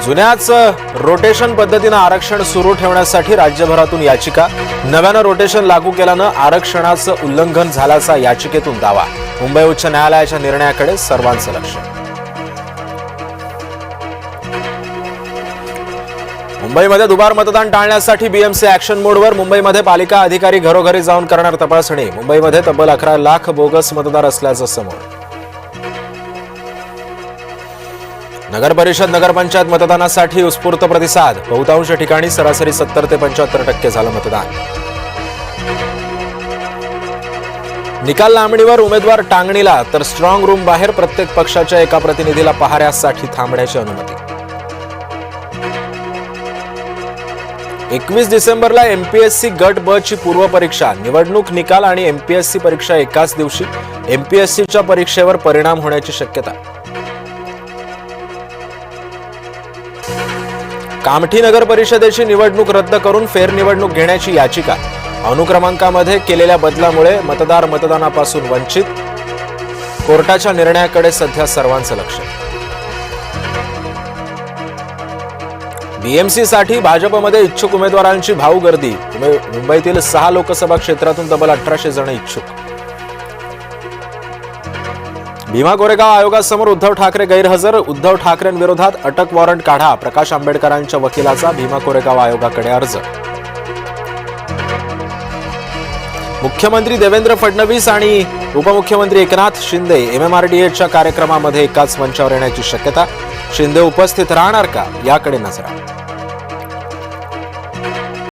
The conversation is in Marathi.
जुन्याच रोटेशन पद्धतीने आरक्षण सुरू ठेवण्यासाठी राज्यभरातून याचिका। नव्यानं रोटेशन लागू केल्यानं आरक्षणाचं उल्लंघन झाल्याचा याचिकेतून दावा। मुंबई उच्च न्यायालयाच्या निर्णयाकडे सर्वांचं लक्ष। मुंबईमध्ये दुबार मतदान टाळण्यासाठी बीएमसी ऍक्शन मोडवर। मुंबईमध्ये पालिका अधिकारी घरोघरी जाऊन करणार तपासणी। मुंबईमध्ये तब्बल 11 लाख बोगस मतदार असल्याचं समोर। नगर परिषद नगरपंचायत मतदानासाठी उत्स्फूर्त प्रतिसाद। बहुतांश ठिकाणी सरासरी 70 ते 75% झालं मतदान। निकाल लांबणीवर उमेदवार टांगणीला तर स्ट्रॉंग रूम बाहेर प्रत्येक पक्षाच्या एका प्रतिनिधीला पहाऱ्यासाठी थांबण्याची अनुमती। 21 डिसेंबरला एमपीएससी गट ब ची पूर्व परीक्षा। निवडणूक निकाल आणि एमपीएससी परीक्षा एकाच दिवशी। एमपीएससीच्या परीक्षेवर परिणाम होण्याची शक्यता। कामठी नगर परिषदेची निवडणूक रद्द करून फेरनिवडणूक घेण्याची याचिका। अनुक्रमांकामध्ये केलेल्या बदलामुळे मतदार मतदानापासून वंचित। कोर्टाच्या निर्णयाकडे सध्या सर्वांचं लक्ष। बीएमसीसाठी भाजपमध्ये इच्छुक उमेदवारांची भाऊ गर्दी। मुंबईतील 6 लोकसभा क्षेत्रातून तब्बल 1800 जण इच्छुक। भीमा कोरेगाव आयोगासमोर उद्धव ठाकरे गैरहजर। उद्धव ठाकरेंविरोधात अटक वॉरंट काढा। प्रकाश आंबेडकरांच्या वकिलाचा भीमा कोरेगाव आयोगाकडे अर्ज। मुख्यमंत्री देवेंद्र फडणवीस आणि उपमुख्यमंत्री एकनाथ शिंदे एमएमआरडीएच्या कार्यक्रमामध्ये एकाच मंचावर येण्याची शक्यता। शिंदे उपस्थित राहणार का याकडे नजर।